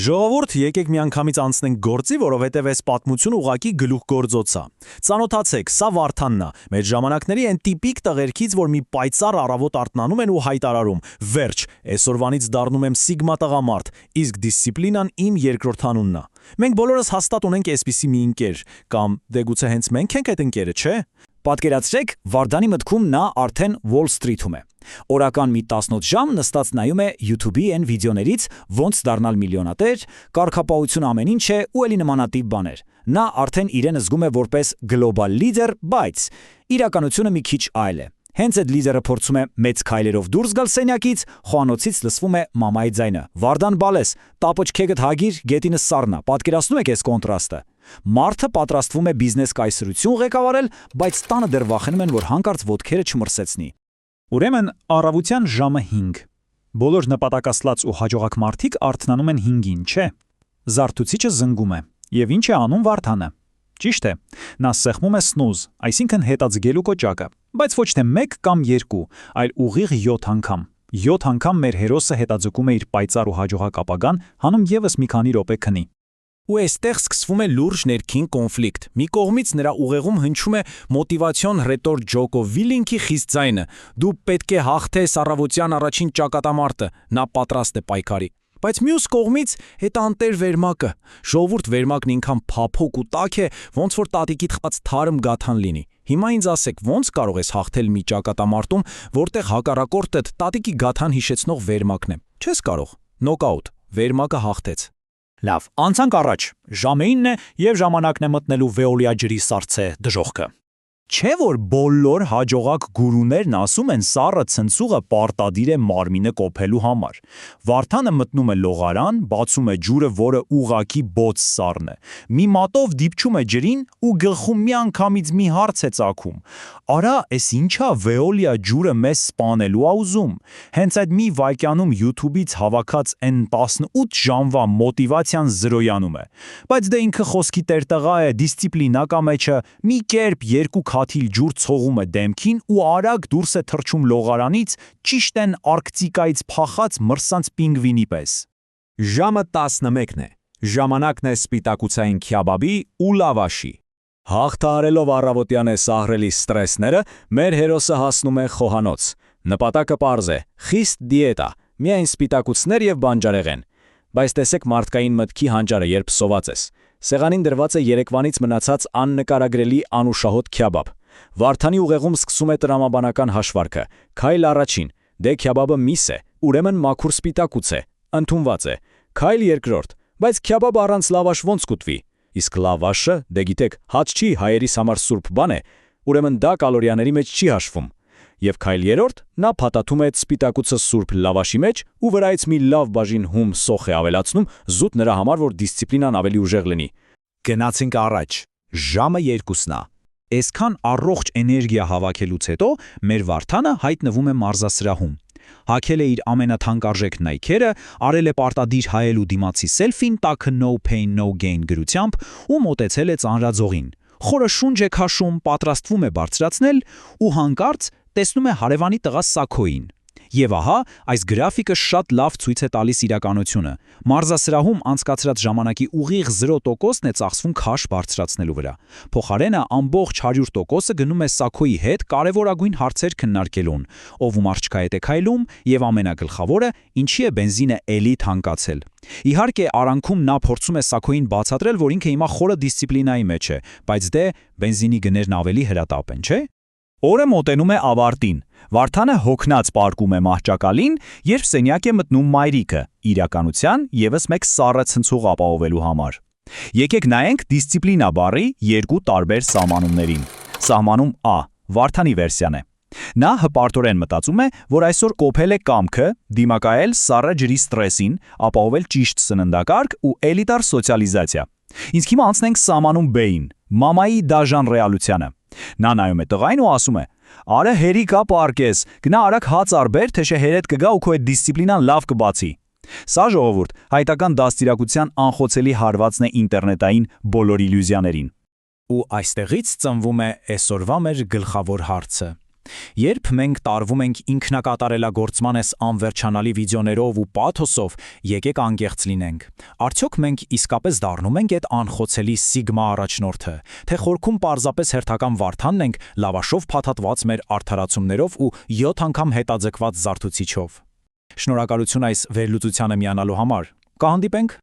Ժողովուրդ, եկեք միանգամից անցնենք գործի, որովհետև այս պատմությունը ուղակի գլուխգործոց է։ Ծանոթացեք, սա Վարդանն է, մեր ժամանակների այն տիպիկ տղերքից, որ մի պայծառ առավոտ արթնանում են ու հայտարարում. «Վերջ, այսօրվանից դառնում եմ Սիգմա տղամարդ, իսկ դիսցիպլինան իմ երկրորդ անունն է»։ Մենք բոլորս հաստատ ունենք այսպիսի մի ընկեր, կամ դե գուցե հենց մենք ենք այդ ընկերը, չէ՞։ Պատկերացրեք, Վարդանի մտքում նա արդեն Wall Street-ում է։ Օրական մի 18 ժամ նստած նայում է YouTube-ի այն վիդեոներից, ոնց դառնալ միլիոնատեր, կարգապահություն ամեն ինչ է ու էլի նմանատիպ բաներ։ Նա արդեն իրեն զգում է որպես գլոբալ լիդեր, բայց իրականությունը մի քիչ այլ է։ Հենց այդ լիդերը փորձում է մեծ քայլերով դուրս գալ սենյակից, խոհանոցից լսվում է մամայի ձայնը. «Վարդան բալես, տապոչքեգդ հագիր, գետինը սառնա»։ Պատկերացնում եք այս կոնտրաստը։ Մարդը պատրաստվում է բիզնես կայսրություն ղեկավարել, բայց տանը դեռ վախենում են, որ հանկարծ ոտքերը չմրսեցնի։ Ուրեմն առավոտյան ժամը 5։ Բոլոր նպատակասլաց ու հաջողակ մարդիկ արթնանում են 5-ին, չէ։ Զարթուցիչը զնգում է։ Եվ ինչ է անում Վարդանը։ Ճիշտ է, նա սեղմում է snooze, այսինքն հետաձգելու կոճակը, բայց ոչ թե 1 կամ 2, այլ ուղիղ 7 անգամ։ 7 անգամ մեր հերոսը հետաձգում է իր պայծառ ու հաջողակ ապագան, հանում եւս մի քանի րոպե քնի։ Ու այստեղ սկսվում է լուրջ ներքին կոնֆլիկտ։ Մի կողմից նրա ուղեղում հնչում է մոտիվացիոն հռետոր Ջոկո Վիլինգի խիստ ձայնը. «Դու պետք է հաղթես առավոտյան առաջին ճակատամարտը», նա պատրաստ է պայքարի։ Բայց մյուս կողմից հետանտեր Վերմակը։ Ժողովուրդ, Վերմակն ինքան փափոք ու տաք է, ոնց որ տատիկիդ խած թարմ գաթան լինի։ Հիմա ինձ ասեք, ոնց կարող ես հաղթել մի ճակատամարտում, որտեղ հակառակորդդ տատիկի գաթան հիշեցնող Վերմակն է։ Չես կարող։ Նոկաուտ։ Վերմակը հաղթեց։ Լավ, անցանք առաջ։ Ժամը 9 է եւ ժամանակն է մտնելու Վեոլիա ջրի սառցե դժոխքը։ Չէ՞ որ բոլոր հաջողակ գուրուներն ասում են սառը ցնցուղը պարտադիր է մարմինը կոփելու համար։ Վարդանը մտնում է լողարան, բացում է ջուրը, որը ուղակի բոց սառն է։ Մի մատով դիպչում է ջրին ու գլխում միանգամից մի հարց է ծագում. «Արա, էս ինչա Վեոլիա ջուրը մեզ սպանելու ա ուզում»։ Հենց այդ մի վայրկյանում YouTube-ից հավաքած այն 18 ժամվա մոտիվացիան զրոյանում է։ Բայց դե ինքը խոսքի տերտղա է, դիսցիպլինա կա մեջը, մի կերպ 2 քաթիլ ջուր ցողում է դեմքին ու արագ դուրս է թռչում լողարանից, ճիշտ են Արկտիկայից փախած մրսանց պինգվինի պես։ Ժամը 11-ն է։ Ժամանակն է սպիտակուցային քյաբաբի ու լավաշի։ Հաղթահարելով առավոտյան է սահրելի ստրեսները, մեր հերոսը հասնում է խոհանոց։ Նպատակը պարզ է՝ խիստ դիետա, միայն սպիտակուցներ եւ բանջարեղեն։ Բայց տեսեք մարդկային մտքի հանճարը, երբ սոված ես։ Սեղանին դրված է երեկվանից մնացած աննկարագրելի անուշահոտ քյաբաբ։ Վարդանի ուղեղում սկսում է տրամաբանական հաշվարկը։ Քայլ առաջին, դե քյաբաբը միս է, ուրեմն մաքուր սպիտակուց է, ընդունված է։ Քայլ երկրորդ, բայց քյաբաբը առանց լավաշ ոնց կուտվի։ Իսկ լավաշը, դե գիտեք, հաց չի, հայերիս համար սուրբ բան է, ուրեմն դա կալորիաների մեջ չի հաշվում։ Եվ քայլ երրորդ, նա փաթաթում է այդ սպիտակուցը սուրբ լավաշի մեջ ու վրայից մի լավ բաժին հում սոխ է ավելացնում, զուտ նրա համար, որ դիսցիպլինան ավելի ուժեղ լինի։ Գնացինք առաջ։ Ժամը 2-ն է։ Այսքան առողջ էներգիա հավաքելուց հետո մեր Վարդանը հայտնվում է մարզասրահում։ Հագել է իր ամենաթանկարժեք նայքերը, արել է պարտադիր հայելու դիմացի սելֆին տաքը no pain no gain գրությամբ ու մոտեցել է ծանրաձողին։ Խորը շունչ է քաշում, պատրաստվում է բարձրացնել ու հանկարծ տեսնում է հարևանի տղա Սաքոին։ Եվ ահա, այս գրաֆիկը շատ լավ ցույց է տալիս իրականությունը։ Մարզասրահում անցկացրած ժամանակի ուղիղ 0%-ն է ծախսվում քաշ բարձրացնելու վրա։ Փոխարենը ամբողջ 100%-ը գնում է Սաքոյի հետ կարևորագույն հարցեր քննարկելուն, ով ում արջքայետ է քայլում եւ ամենագլխավորը, ինչի է բենզինը էլի թանկացել։ Իհարկե, արանքում նա փորձում է Սաքոյին բացատրել, որ ինքը հիմա խորը դիսցիպլինայի մեջ է, բայց դե բենզինի գներն ավելի հրատապ են, չէ՞։ Օրը մոտենում է ավարտին։ Վարդանը հոգնած պարկում է մահճակալին, երբ սենյակ է մտնում մայրիկը, իրականության եւս մեկ սառը ցնցուղ ապահովելու համար։ Եկեք նայենք դիսցիպլինա բառի 2 տարբեր սահմանումներին։ Սահմանում A. Վարդանի վերսիան է։ Նա հպարտորեն մտածում է, որ այսօր կոփել է կամքը, դիմակայել սառը ջրի ստրեսին, ապահովել ճիշտ սննդակարգ ու էլիտար սոցիալիզացիա։ Իսկ հիմա անցնենք սահմանում B-ին, մամայի դաժան ռեալությանը։ Նա նայում է տղային ու ասում է. «Արը հերիք ա պարկես, գնա արագ հաց արբեր, թե չէ հերեդ կգա ու քո այդ դիսցիպլինան լավ կբացի»։ Սա ժողովուրդ, հայտական դաստիարակության անխոցելի հարվածն է ինտերնետային բոլոր իլյուզիաներին։ Ու այստեղից ծնվում է այսօրվա մեր գլխավոր հարցը. Երբ մենք տարվում ենք ինքնակատարելագործման այս անվերջանալի վիդեոներով ու պաթոսով, եկեք անկեղծ լինենք։ Արդյոք մենք իսկապես դառնում ենք այդ անխոցելի Սիգմա առաջնորդը, թե խորքում պարզապես հերթական Վարդանն ենք լավաշով փաթաթված մեր արդարացումներով ու 7 անգամ հետաձգված զարթուցիչով։ Շնորհակալություն այս վերլուծությանը միանալու համար։ Կհանդիպենք